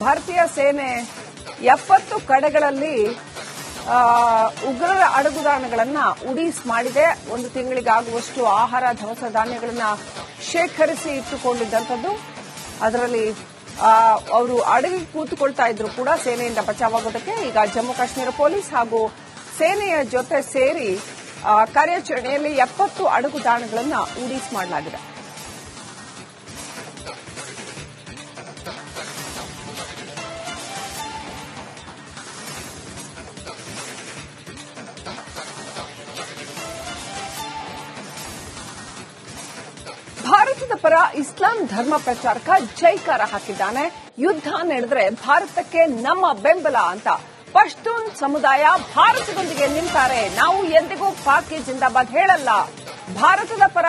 ಭಾರತೀಯ ಸೇನೆ 70 ಕಡೆಗಳಲ್ಲಿ ಉಗ್ರರ ಅಡಗುದಾಣಗಳನ್ನು ಉಡೀಸ್ ಮಾಡಿದೆ. ಒಂದು ತಿಂಗಳಿಗಾಗುವಷ್ಟು ಆಹಾರ ದವಸ ಧಾನ್ಯಗಳನ್ನು ಶೇಖರಿಸಿ ಇಟ್ಟುಕೊಂಡಿದ್ದಂಥದ್ದು. ಅದರಲ್ಲಿ ಅವರು ಅಡಗಿ ಕೂತುಕೊಳ್ತಾ ಇದ್ರು ಕೂಡ ಸೇನೆಯಿಂದ ಬಚಾವಾಗೋದಕ್ಕೆ ಈಗ ಜಮ್ಮು ಕಾಶ್ಮೀರ ಪೊಲೀಸ್ ಹಾಗೂ ಸೇನೆಯ ಜೊತೆ ಸೇರಿ ಕಾರ್ಯಾಚರಣೆಯಲ್ಲಿ 70 ಅಡಗುದಾಣಗಳನ್ನು ಉಡೀಸ್ ಮಾಡಲಾಗಿದೆ. ಭಾರತದ ಪರ ಇಸ್ಲಾಂ ಧರ್ಮ ಪ್ರಚಾರಕ ಜೈಕಾರ ಹಾಕಿದ್ದಾನೆ. ಯುದ್ಧ ನಡೆದ್ರೆ ಭಾರತಕ್ಕೆ ನಮ್ಮ ಬೆಂಬಲ ಅಂತ ಪಶ್ತೂನ್ ಸಮುದಾಯ ಭಾರತದೊಂದಿಗೆ ನಿಂತಾರೆ. ನಾವು ಎಂದಿಗೂ ಪಾಕಿ ಜಿಂದಾಬಾದ್ ಹೇಳಲ್ಲ. ಭಾರತದ ಪರ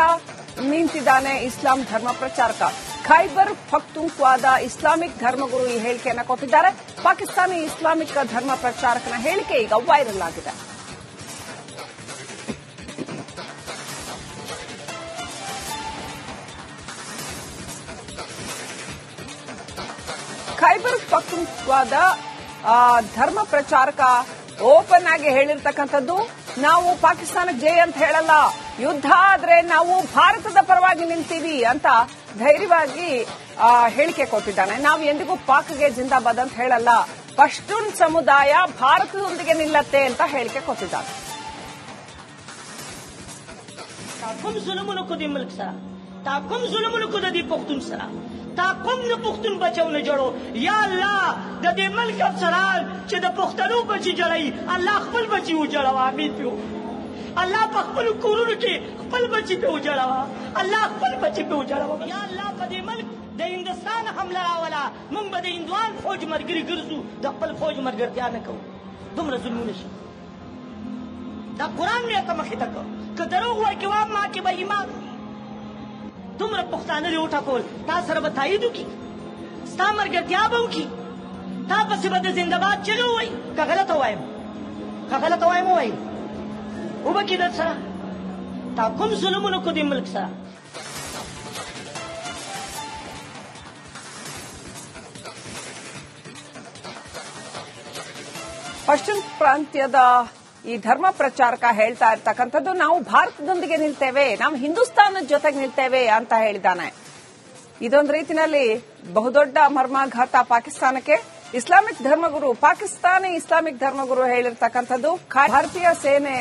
ನಿಂತಿದ್ದಾನೆ ಇಸ್ಲಾಂ ಧರ್ಮ ಪ್ರಚಾರಕ. ಖೈಬರ್ ಪಖ್ತೂನ್ಖ್ವಾದ ಇಸ್ಲಾಮಿಕ್ ಧರ್ಮಗುರು ಈ ಹೇಳಿಕೆಯನ್ನು ಕೊಟ್ಟಿದ್ದಾರೆ. ಪಾಕಿಸ್ತಾನಿ ಇಸ್ಲಾಮಿಕ್ ಧರ್ಮ ಪ್ರಚಾರಕನ ಹೇಳಿಕೆ ಈಗ ವೈರಲ್ ಆಗಿದೆ. ಖೈಬರ್ ಪಖ್ತೂನ್ಖ್ವಾದ ಧರ್ಮ ಪ್ರಚಾರಕ ಓಪನ್ ಆಗಿ ಹೇಳಿರ್ತಕ್ಕಂಥದ್ದು, ನಾವು ಪಾಕಿಸ್ತಾನಕ್ಕೆ ಜೈ ಅಂತ ಹೇಳಲ್ಲ, ಯುದ್ಧ ಆದ್ರೆ ನಾವು ಭಾರತದ ಪರವಾಗಿ ನಿಲ್ತೀವಿ ಅಂತ ಧೈರ್ಯವಾಗಿ ಹೇಳಿಕೆ ಕೊಟ್ಟಿದ್ದಾನೆ. ನಾವು ಎಂದಿಗೂ ಪಾಕ್ಗೆ ಜಿಂದಾಬಾದ್ ಅಂತ ಹೇಳಲ್ಲ, ಪಶ್ತೂನ್ ಸಮುದಾಯ ಭಾರತದೊಂದಿಗೆ ನಿಲ್ಲತ್ತೆ ಅಂತ ಹೇಳಿಕೆ ಕೊಟ್ಟಿದ್ದಾನೆ. تاقم د پښتون بچو نه جوړو. یا الله د دې ملک افسران چې د پښتنو بچي جوړي، الله خپل بچي وجوړوا. امين پیو الله په خپل کورونو کې خپل بچي په وجوړوا. الله خپل بچي په وجوړوا. یا الله په دې ملک د هندستان حمله راولا، موږ به د هندوان فوج مرګري ګرځو، د خپل فوج مرګرتیا نه کوو. دومره ظلمونه شي. دا قران نه کوم خطا کو که دروغ ورکوا ما کې به ایمان तुमरा पुख्ताने ले उठा कोल ता सर बताई दू की स्ता मरगतिया बहू की ता पसी बद जिंदाबाद चलो वही का गलत हुआ वही वो बकी दत सरा ता कुम जुल्मुन को दी मुल्क सरा. ಪಶ್ಚಿಮ ಪ್ರಾಂತ್ಯದ ಈ ಧರ್ಮ ಪ್ರಚಾರಕ ಹೇಳ್ತಾ ಇರ್ತಕ್ಕಂಥದ್ದು, ನಾವು ಭಾರತದೊಂದಿಗೆ ನಿಲ್ತೇವೆ, ನಾವು ಹಿಂದೂಸ್ತಾನದ ಜೊತೆಗೆ ನಿಲ್ತೇವೆ ಅಂತ ಹೇಳಿದ್ದಾನೆ. ಇದೊಂದು ರೀತಿಯಲ್ಲಿ ಬಹುದೊಡ್ಡ ಮರ್ಮಾಘಾತ ಪಾಕಿಸ್ತಾನಕ್ಕೆ. ಪಾಕಿಸ್ತಾನಿ ಇಸ್ಲಾಮಿಕ್ ಧರ್ಮಗುರು ಹೇಳಿರ್ತಕ್ಕಂಥದ್ದು, ಭಾರತೀಯ ಸೇನೆ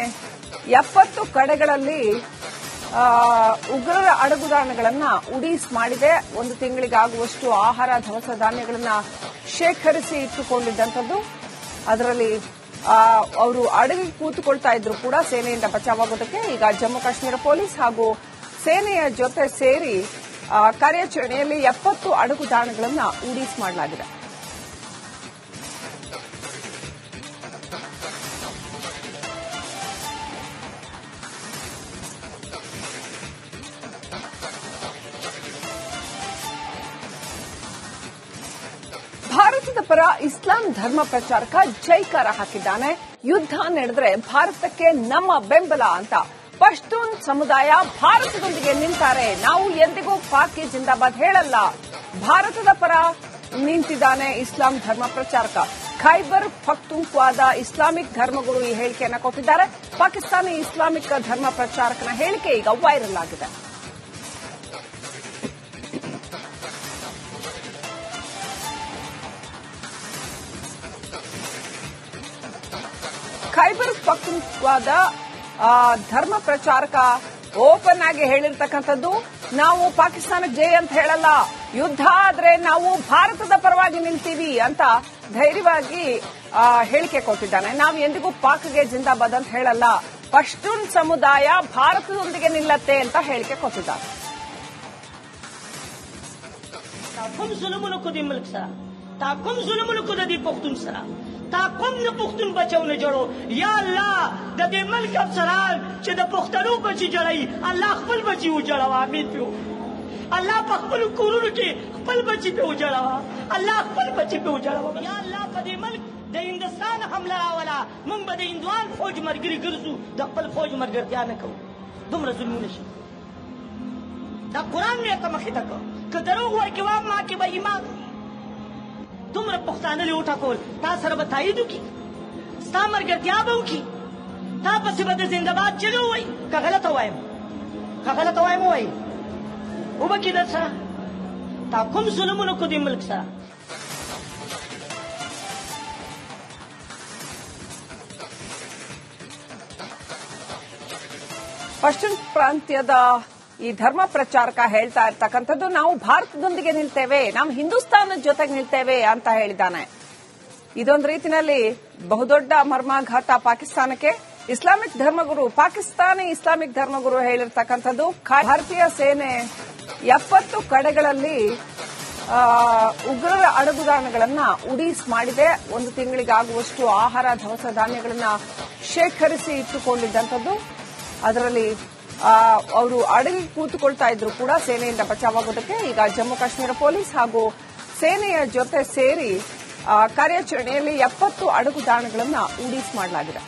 70 ಕಡೆಗಳಲ್ಲಿ ಉಗ್ರರ ಅಡಗುದಾಣಗಳನ್ನು ಉಡೀಸ್ ಮಾಡಿದೆ. ಒಂದು ತಿಂಗಳಿಗಾಗುವಷ್ಟು ಆಹಾರ ದವಸ ಧಾನ್ಯಗಳನ್ನು ಶೇಖರಿಸಿ ಇಟ್ಟುಕೊಂಡಿದ್ದಂಥದ್ದು. ಅದರಲ್ಲಿ ಅವರು ಅಡಗಿ ಕೂತುಕೊಳ್ತಾ ಇದ್ರು ಕೂಡ ಸೇನೆಯಿಂದ ಬಚಾವಾಗೋದಕ್ಕೆ ಈಗ ಜಮ್ಮು ಕಾಶ್ಮೀರ ಪೊಲೀಸ್ ಹಾಗೂ ಸೇನೆಯ ಜೊತೆ ಸೇರಿ ಕಾರ್ಯಾಚರಣೆಯಲ್ಲಿ 70 ಅಡಗುದಾಣಗಳನ್ನು ಉಡೀಸ್ ಮಾಡಲಾಗಿದೆ. ಭಾರತದ ಪರ ಇಸ್ಲಾಂ ಧರ್ಮ ಪ್ರಚಾರಕ ಜೈಕಾರ ಹಾಕಿದ್ದಾನೆ. ಯುದ್ಧ ನಡೆದ್ರೆ ಭಾರತಕ್ಕೆ ನಮ್ಮ ಬೆಂಬಲ ಅಂತ ಪಶ್ತೂನ್ ಸಮುದಾಯ ಭಾರತದೊಂದಿಗೆ ನಿಂತಾರೆ. ನಾವು ಎಂದಿಗೂ ಪಾಕಿ ಜಿಂದಾಬಾದ್ ಹೇಳಲ್ಲ. ಭಾರತದ ಪರ ನಿಂತಿದ್ದಾನೆ ಇಸ್ಲಾಂ ಧರ್ಮ ಪ್ರಚಾರಕ. ಖೈಬರ್ ಪಖ್ತೂನ್ಖ್ವಾದ ಇಸ್ಲಾಮಿಕ್ ಧರ್ಮಗುರು ಈ ಹೇಳಿಕೆಯನ್ನು ಕೊಟ್ಟಿದ್ದಾರೆ. ಪಾಕಿಸ್ತಾನಿ ಇಸ್ಲಾಮಿಕ್ ಧರ್ಮ ಪ್ರಚಾರಕನ ಹೇಳಿಕೆ ಈಗ ವೈರಲ್ ಆಗಿದೆ. ಖೈಬರ್ ಪಖ್ತೂನ್ಖ್ವಾದ ಧರ್ಮ ಪ್ರಚಾರಕ ಓಪನ್ ಆಗಿ ಹೇಳಿರ್ತಕ್ಕಂಥದ್ದು, ನಾವು ಪಾಕಿಸ್ತಾನಕ್ಕೆ ಜೈ ಅಂತ ಹೇಳಲ್ಲ, ಯುದ್ಧ ಆದ್ರೆ ನಾವು ಭಾರತದ ಪರವಾಗಿ ನಿಲ್ತೀವಿ ಅಂತ ಧೈರ್ಯವಾಗಿ ಹೇಳಿಕೆ ಕೊಟ್ಟಿದ್ದಾನೆ. ನಾವು ಎಂದಿಗೂ ಪಾಕ್ಗೆ ಜಿಂದಾಬಾದ್ ಅಂತ ಹೇಳಲ್ಲ, ಪಶ್ತೂನ್ ಸಮುದಾಯ ಭಾರತದೊಂದಿಗೆ ನಿಲ್ಲತ್ತೆ ಅಂತ ಹೇಳಿಕೆ ಕೊಟ್ಟಿದ್ದಾನೆ. ताकुम जुल्मुन को दी पख्तून सरा ताकुम न पख्तून बचो न जड़ो. या अल्लाह द दे मल्क अफसरान چې د پښتنو بچي جوړي، الله خپل بچي وجوړوا. امين پیو الله په خپل کورونو کې خپل بچي په وجوړوا. الله خپل بچي په وجوړوا. یا الله په دې ملک د هندستان حمله راولا، موږ به د هندوان فوج مرګري ګرځو، د خپل فوج مرګرتیا نه کوو. دومره ظلمونه شي. دا قران نه کوم خطا کو که دروغ ورکوا ما کې به ایمان دومره پښتانه له وټکول تا سره به تایید وکړي ستا ملګرتیا به وکړي تا پسې به د زنده‌باد چغې ووایي که غلطه وایم ووایي وبکي در سره تا کوم ظلمونه کو دې ملک سره ಪಶ್ಚಿಮ ಪ್ರಾಂತ್ಯದ ಈ ಧರ್ಮ ಪ್ರಚಾರಕ ಹೇಳ್ತಾ ಇರ್ತಕ್ಕಂಥದ್ದು ನಾವು ಭಾರತದೊಂದಿಗೆ ನಿಲ್ತೇವೆ, ನಾವು ಹಿಂದೂಸ್ತಾನದ ಜೊತೆಗೆ ನಿಲ್ತೇವೆ ಅಂತ ಹೇಳಿದ್ದಾನೆ. ಇದೊಂದು ರೀತಿಯಲ್ಲಿ ಬಹುದೊಡ್ಡ ಮರ್ಮಾಘಾತ ಪಾಕಿಸ್ತಾನಕ್ಕೆ. ಇಸ್ಲಾಮಿಕ್ ಧರ್ಮಗುರು, ಪಾಕಿಸ್ತಾನಿ ಇಸ್ಲಾಮಿಕ್ ಧರ್ಮಗುರು ಹೇಳಿರ್ತಕ್ಕಂಥದ್ದು ಭಾರತೀಯ ಸೇನೆ 70 ಕಡೆಗಳಲ್ಲಿ ಉಗ್ರರ ಅಡಗುದಾಣಗಳನ್ನ ಉಡೀಸ್ ಮಾಡಿದೆ. ಒಂದು ತಿಂಗಳಿಗಾಗುವಷ್ಟು ಆಹಾರ ದವಸ ಧಾನ್ಯಗಳನ್ನ ಶೇಖರಿಸಿ ಇಟ್ಟುಕೊಂಡಿದ್ದಂಥದ್ದು. ಅದರಲ್ಲಿ ಅವರು ಅಡಗಿ ಕೂತುಕೊಳ್ತಾ ಇದ್ರು ಕೂಡ ಸೇನೆಯಿಂದ ಬಚಾವಾಗೋದಕ್ಕೆ. ಈಗ ಜಮ್ಮು ಕಾಶ್ಮೀರ ಪೊಲೀಸ್ ಹಾಗೂ ಸೇನೆಯ ಜೊತೆ ಸೇರಿ ಕಾರ್ಯಾಚರಣೆಯಲ್ಲಿ 70 ಅಡಗುದಾಣಗಳನ್ನ ಉಡೀಸ್ ಮಾಡಲಾಗಿದೆ.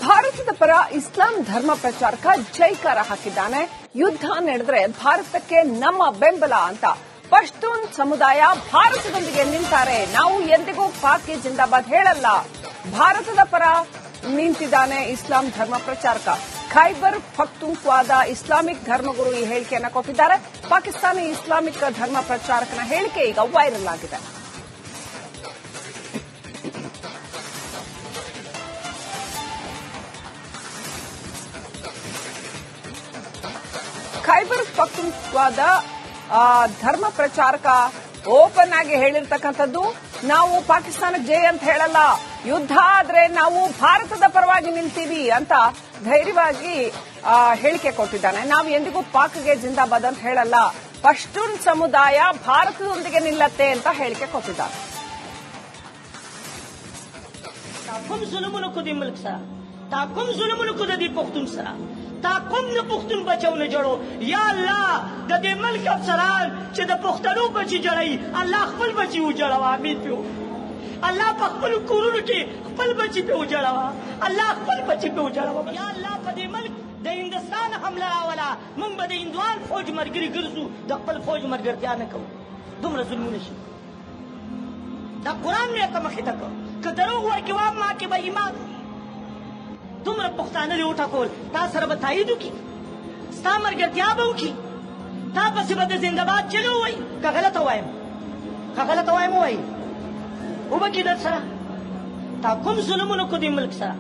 ಭಾರತದ ಪರ ಇಸ್ಲಾಂ ಧರ್ಮ ಪ್ರಚಾರಕ ಜೈಕಾರ ಹಾಕಿದ್ದಾನೆ. ಯುದ್ಧ ನಡೆದ್ರೆ ಭಾರತಕ್ಕೆ ನಮ್ಮ ಬೆಂಬಲ ಅಂತ ಪಶ್ತೂನ್ ಸಮುದಾಯ ಭಾರತದೊಂದಿಗೆ ನಿಂತಾರೆ. ನಾವು ಎಂದಿಗೂ ಪಾಕ್ಗೆ ಜಿಂದಾಬಾದ್ ಹೇಳಲ್ಲ. ಭಾರತದ ಪರ ನಿಂತಿದ್ದಾನೆ ಇಸ್ಲಾಂ ಧರ್ಮ ಪ್ರಚಾರಕ. ಖೈಬರ್ ಪಖ್ತೂನ್ಖ್ವಾದ ಇಸ್ಲಾಮಿಕ್ ಧರ್ಮಗುರು ಈ ಹೇಳಿಕೆಯನ್ನ ಕೊಟ್ಟಿದ್ದಾರೆ. ಪಾಕಿಸ್ತಾನಿ ಇಸ್ಲಾಮಿಕ್ ಧರ್ಮ ಪ್ರಚಾರಕನ ಹೇಳಿಕೆ ಈಗ ವೈರಲ್ ಆಗಿದೆ. ಖೈಬರ್ ಪಖ್ತೂನ್ಖ್ವಾದ ಧರ್ಮ ಪ್ರಚಾರಕ ಓಪನ್ ಆಗಿ ಹೇಳಿರ್ತಕ್ಕಂಥದ್ದು, ನಾವು ಪಾಕಿಸ್ತಾನಕ್ಕೆ ಜೈ ಅಂತ ಹೇಳಲ್ಲ, ಯುದ್ಧ ಆದ್ರೆ ನಾವು ಭಾರತದ ಪರವಾಗಿ ನಿಲ್ತೀವಿ ಅಂತ ಧೈರ್ಯವಾಗಿ ಹೇಳಿಕೆ ಕೊಟ್ಟಿದ್ದಾನೆ. ನಾವು ಎಂದಿಗೂ ಪಾಕ್ಗೆ ಜಿಂದಾಬಾದ್ ಅಂತ ಹೇಳಲ್ಲ, ಪಶ್ತೂನ್ ಸಮುದಾಯ ಭಾರತದೊಂದಿಗೆ ನಿಲ್ಲತ್ತೆ ಅಂತ ಹೇಳಿಕೆ ಕೊಟ್ಟಿದ್ದಾರೆ. تا کوم ظلمونه کو د دې پښتون سره تا کوم نه پښتون بچو نه جوړو یا الله د دې ملک افسران چې د پښتنو بچي جوړي الله خپل بچي وجوړوا. امين پیو الله په خپل کورونو کې خپل بچي په وجوړوا. الله خپل بچي په وجوړوا. یا الله په دې ملک د هندستان حمله راولا. موږ به د هندوان فوج مرګري ګرځو، د خپل فوج مرګرتیا نه کوو. دومره ظلمونه شي دا قرآن مې ته مخې ته کړ که دروغ ورکې وام ما کې به ایمان دومره پښتانه له وټکول تا سره به تایید وکړي ستا ملګرتیا به وکړي تا پسې به د زنده‌باد چغې ووایي که غلطه وایم ووایي وبکي در سره تا کوم ظلمونه کو دې ملک سره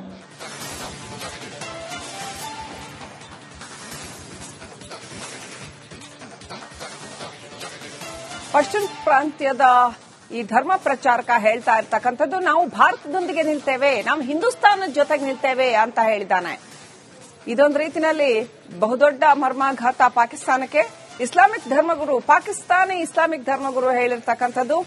ಪಶ್ಚಿಮ ಪ್ರಾಂತ್ಯದ ಈ ಧರ್ಮ ಪ್ರಚಾರಕ ಹೇಳ್ತಾ ಇರ್ತಕ್ಕಂಥದ್ದು, ನಾವು ಭಾರತದೊಂದಿಗೆ ನಿಲ್ತೇವೆ, ನಾವು ಹಿಂದೂಸ್ತಾನದ ಜೊತೆಗೆ ನಿಲ್ತೇವೆ ಅಂತ ಹೇಳಿದ್ದಾನೆ. ಇದೊಂದು ರೀತಿಯಲ್ಲಿ ಬಹುದೊಡ್ಡ ಮರ್ಮಾಘಾತ ಪಾಕಿಸ್ತಾನಕ್ಕೆ. ಇಸ್ಲಾಮಿಕ್ ಧರ್ಮಗುರು, ಪಾಕಿಸ್ತಾನಿ ಇಸ್ಲಾಮಿಕ್ ಧರ್ಮಗುರು ಹೇಳಿರ್ತಕ್ಕಂಥದ್ದು